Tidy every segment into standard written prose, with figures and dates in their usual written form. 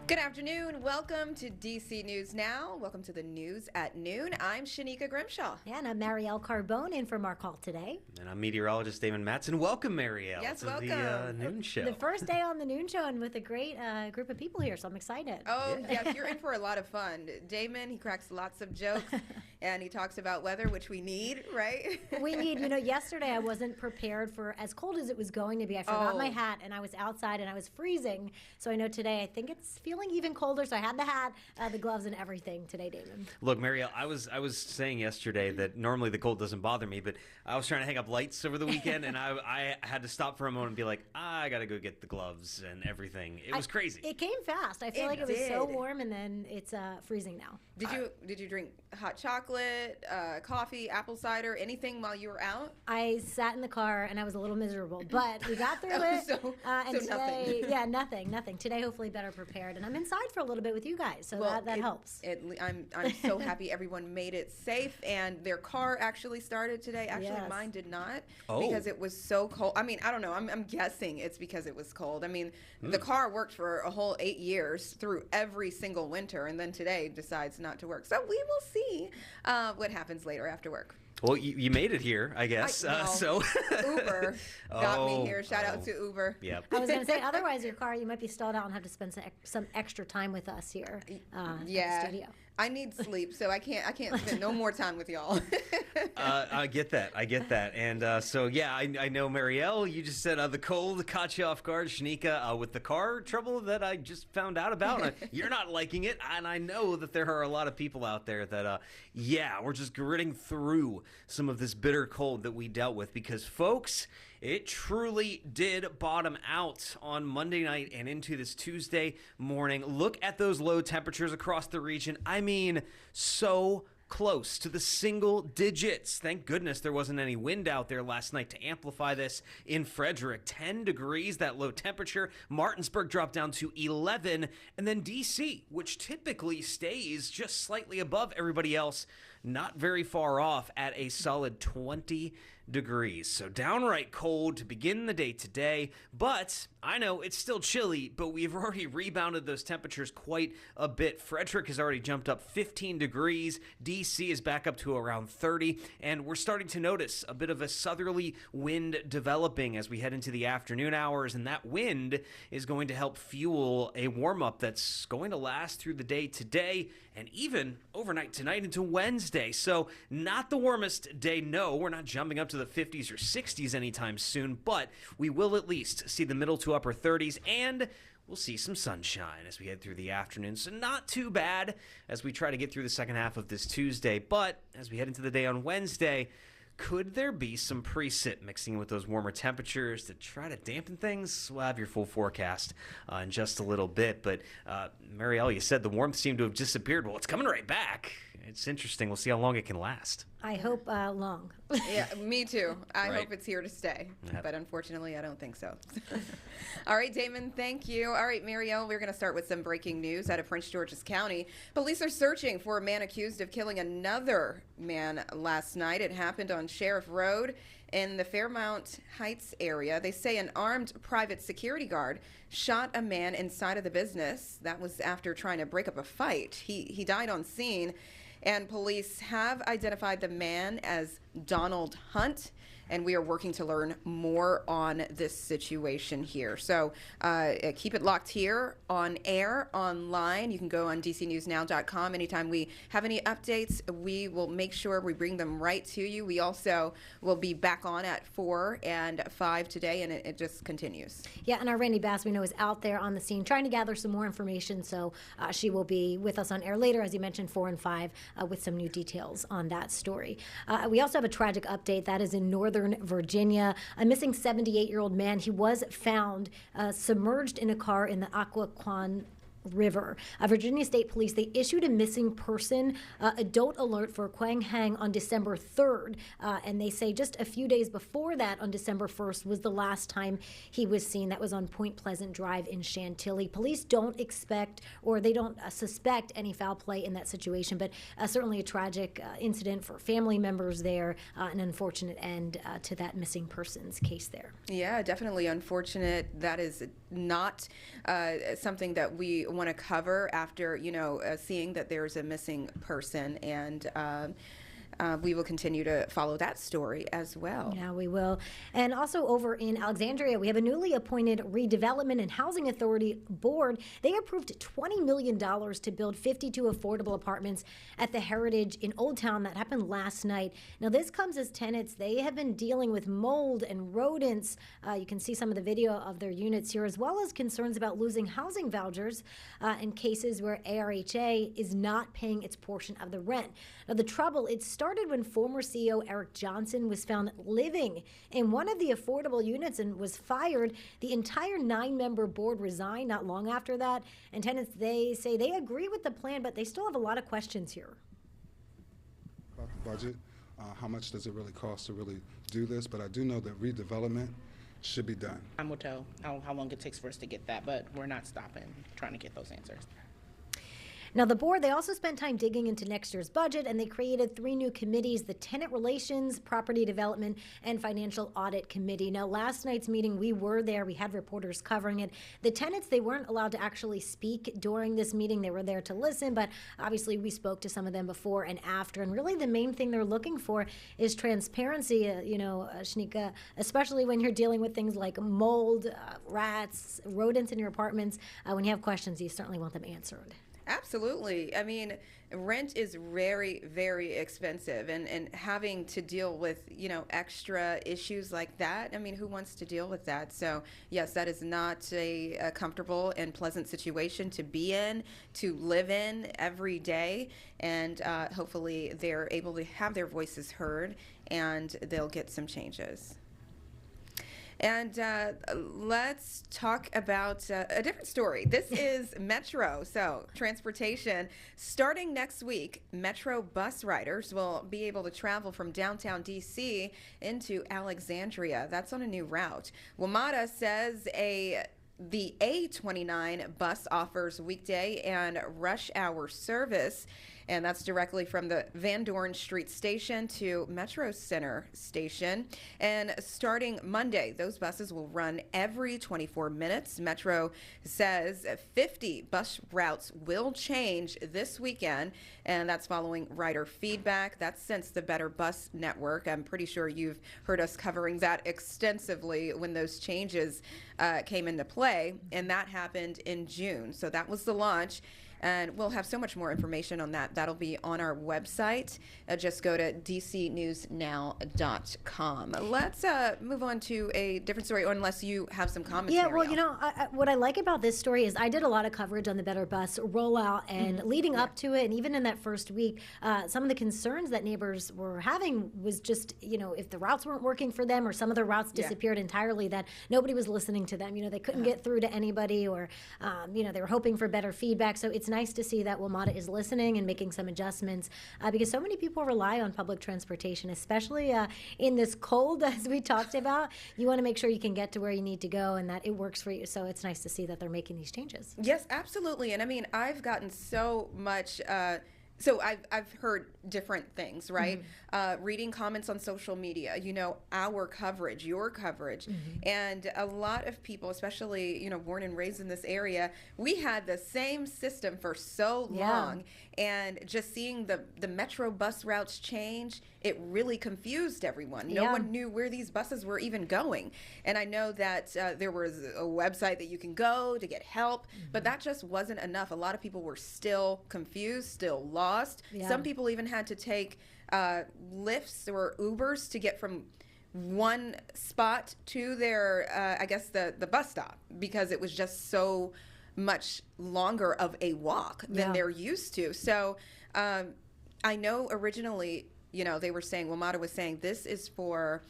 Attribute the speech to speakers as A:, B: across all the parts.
A: Good afternoon. Welcome to DC News Now. Welcome to the news at noon. I'm Shanika Grimshaw.
B: Yeah, and I'm Marielle Carbone in for Mark Hall today.
C: And I'm meteorologist Damon Matson. Welcome, Marielle,
A: Yes,
C: to
A: welcome.
C: the noon show.
B: The first day on the noon show and with a great group of people here, so I'm excited.
A: Oh, yes, you're in for a lot of fun. Damon, he cracks lots of jokes, and he talks about weather, which we need, right?
B: We need, yesterday I wasn't prepared for as cold as it was going to be. I forgot my hat, and I was outside, and I was freezing. So I know today, I think it's feeling even colder, so I had the hat, the gloves, and everything today, Damon.
C: Look, Marielle, I was saying yesterday that normally the cold doesn't bother me, but I was trying to hang up lights over the weekend, and I had to stop for a moment and be like, I got to go get the gloves and everything. It was crazy.
B: It came fast. I feel like it was so warm, and then it's freezing now.
A: Did you drink hot chocolate, coffee, apple cider, anything while you were out?
B: I sat in the car, and I was a little miserable, but we got through it.
A: And
B: today,
A: nothing.
B: nothing. Today, hopefully, better prepared, and I'm inside for a little bit with you guys, so that helps.
A: I'm so happy everyone made it safe, and their car actually started today. Actually, mine did not because it was so cold. I mean, I don't know. I'm guessing it's because it was cold. I mean, the car worked for a whole 8 years through every single winter, and then today decides not to work. So we will see what happens later after work.
C: Well, you made it here, I guess.
A: Uber got me here. Shout out to Uber.
C: Yep.
B: I was going to say, otherwise your car, you might be stalled out and have to spend some extra time with us here at the studio.
A: I need sleep, so I can't spend no more time with y'all.
C: I get that. And I know, Marielle, you just said the cold caught you off guard. Shanika, with the car trouble that I just found out about, you're not liking it. And I know that there are a lot of people out there that, we're just gritting through some of this bitter cold that we dealt with because, folks, it truly did bottom out on Monday night and into this Tuesday morning. Look at those low temperatures across the region. I mean, so close to the single digits. Thank goodness there wasn't any wind out there last night to amplify this. In Frederick, 10 degrees, that low temperature. Martinsburg dropped down to 11. And then D.C., which typically stays just slightly above everybody else, not very far off at a solid 20 degrees. So downright cold to begin the day today, but I know it's still chilly, but we've already rebounded those temperatures quite a bit. Frederick has already jumped up 15 degrees. DC is back up to around 30, and we're starting to notice a bit of a southerly wind developing as we head into the afternoon hours, and that wind is going to help fuel a warm-up that's going to last through the day today and even overnight tonight into Wednesday. So not the warmest day, no, we're not jumping up to the 50s or 60s anytime soon, but we will at least see the middle to upper 30s, and we'll see some sunshine as we head through the afternoon. So not too bad as we try to get through the second half of this Tuesday, but as we head into the day on Wednesday, could there be some precip mixing with those warmer temperatures to try to dampen things? We'll have your full forecast in just a little bit. But Marielle, you said the warmth seemed to have disappeared. Well, it's coming right back. It's interesting. We'll see how long it can last.
B: I hope long.
A: Yeah, me too. I
C: Right.
A: hope it's here to stay.
C: Yep.
A: But unfortunately, I don't think so. All right, Damon, thank you. All right, Marielle, we're going to start with some breaking news out of Prince George's County. Police are searching for a man accused of killing another man last night. It happened on Sheriff Road in the Fairmount Heights area. They say an armed private security guard shot a man inside of the business. That was after trying to break up a fight. He died on scene. And police have identified the man as Donald Hunt, and we are working to learn more on this situation here. So keep it locked here on air, online. You can go on dcnewsnow.com. Anytime we have any updates, we will make sure we bring them right to you. We also will be back on at 4 and 5 today, and it just continues.
B: Yeah, and our Randy Bass, we know, is out there on the scene trying to gather some more information, so she will be with us on air later, as you mentioned, 4 and 5, with some new details on that story. We also have a tragic update that is in Northern Virginia. A missing 78-year-old man. He was found submerged in a car in the Occoquan River. Virginia State Police, they issued a missing person adult alert for Quang Hang on December 3rd. And they say just a few days before that, on December 1st, was the last time he was seen. That was on Point Pleasant Drive in Chantilly. Police don't expect, or they don't suspect, any foul play in that situation, but certainly a tragic incident for family members there, an unfortunate end to that missing persons case there.
A: Yeah, definitely unfortunate. That is not something that we want to cover after, seeing that there's a missing person. And we will continue to follow that story as well.
B: Yeah, we will. And also over in Alexandria, we have a newly appointed Redevelopment and Housing Authority board. They approved $20 million to build 52 affordable apartments at the Heritage in Old Town. That happened last night. Now, this comes as tenants, they have been dealing with mold and rodents. You can see some of the video of their units here, as well as concerns about losing housing vouchers in cases where ARHA is not paying its portion of the rent. Now, the trouble, it started when former CEO Eric Johnson was found living in one of the affordable units and was fired. The entire 9-member board resigned not long after that. And tenants, they say they agree with the plan, but they still have a lot of questions here.
D: About the budget, how much does it really cost to really do this? But I do know that redevelopment should be done.
E: Time will tell how long it takes for us to get that, but we're not stopping trying to get those answers.
B: Now, the board, they also spent time digging into next year's budget, and they created 3 new committees: the Tenant Relations, Property Development, and Financial Audit Committee. Now, last night's meeting, we were there. We had reporters covering it. The tenants, they weren't allowed to actually speak during this meeting. They were there to listen, but obviously we spoke to some of them before and after. And really the main thing they're looking for is transparency, Shanika, especially when you're dealing with things like mold, rats, rodents in your apartments. When you have questions, you certainly want them answered.
A: Absolutely. I mean, rent is very, very expensive, and having to deal with, extra issues like that. I mean, who wants to deal with that? So yes, that is not a comfortable and pleasant situation to be in, to live in every day. And hopefully they're able to have their voices heard and they'll get some changes. And let's talk about a different story. This is Metro. So transportation. Starting next week, Metro bus riders will be able to travel from downtown D.C. into Alexandria. That's on a new route. WMATA says the A29 bus offers weekday and rush hour service, and that's directly from the Van Dorn Street Station to Metro Center Station. And starting Monday, those buses will run every 24 minutes. Metro says 50 bus routes will change this weekend, and that's following rider feedback. That's since the Better Bus Network. I'm pretty sure you've heard us covering that extensively when those changes came into play, and that happened in June. So that was the launch. And we'll have so much more information on that. That'll be on our website. Just go to dcnewsnow.com. Let's move on to a different story, or unless you have some commentary.
B: Yeah, well, what I like about this story is I did a lot of coverage on the Better Bus rollout, and leading up to it, and even in that first week, some of the concerns that neighbors were having was just, if the routes weren't working for them, or some of the routes disappeared entirely, that nobody was listening to them. They couldn't get through to anybody, or, they were hoping for better feedback. So it's nice to see that WMATA is listening and making some adjustments, because so many people rely on public transportation, especially in this cold, as we talked about. You want to make sure you can get to where you need to go and that it works for you. So it's nice to see that they're making these changes.
A: Yes, absolutely. And I mean, I've gotten so much. So I've heard different things, right? Reading comments on social media, our coverage, your coverage. And a lot of people, especially, born and raised in this area, we had the same system for so long. And just seeing the Metro bus routes change, it really confused everyone. No one knew where these buses were even going. And I know that there was a website that you can go to get help, but that just wasn't enough. A lot of people were still confused, still lost. Some people even had to take Lyfts or Ubers to get from one spot to their, the bus stop, because it was just so much longer of a walk than they're used to. So I know originally, they were saying, WMATA was saying this is for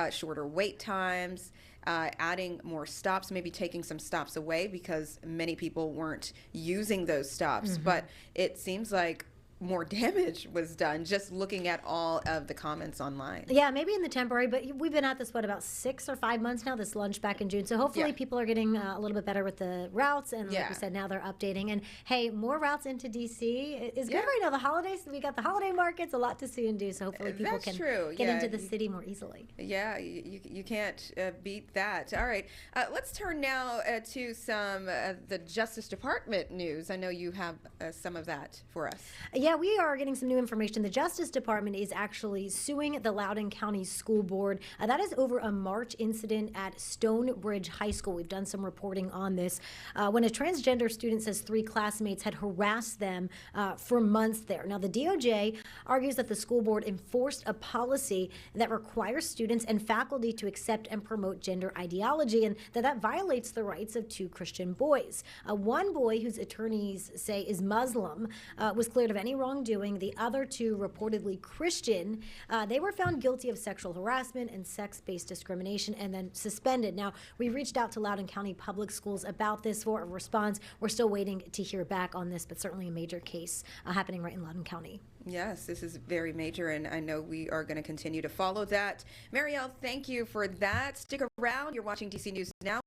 A: shorter wait times, adding more stops, maybe taking some stops away because many people weren't using those stops. But it seems like more damage was done just looking at all of the comments online.
B: Yeah, maybe in the temporary, but we've been at this, about 6 or 5 months now, this lunch back in June. So hopefully
A: Yeah.
B: people are getting a little bit better with the routes. And like
A: Yeah.
B: we said, now they're updating. And hey, more routes into D.C. is good
A: Yeah.
B: right now. The holidays, we got the holiday markets, a lot to see and do. So hopefully people
A: That's
B: can
A: true.
B: get
A: Yeah,
B: into the
A: you-
B: city more easily.
A: Yeah, you can't beat that. All right, let's turn now to some the Justice Department news. I know you have some of that for us.
B: Yeah, we are getting some new information. The Justice Department is actually suing the Loudoun County School Board. That is over a March incident at Stonebridge High School. We've done some reporting on this. When a transgender student says 3 classmates had harassed them for months there. Now, the DOJ argues that the school board enforced a policy that requires students and faculty to accept and promote gender ideology, and that violates the rights of 2 Christian boys. One boy, whose attorneys say is Muslim, was cleared of any wrongdoing. The other 2, reportedly Christian, they were found guilty of sexual harassment and sex-based discrimination and then suspended. Now, we reached out to Loudoun County Public Schools about this for a response. We're still waiting to hear back on this, but certainly a major case happening right in Loudoun County.
A: Yes, this is very major, and I know we are going to continue to follow that. Marielle, thank you for that. Stick around. You're watching DC News Now.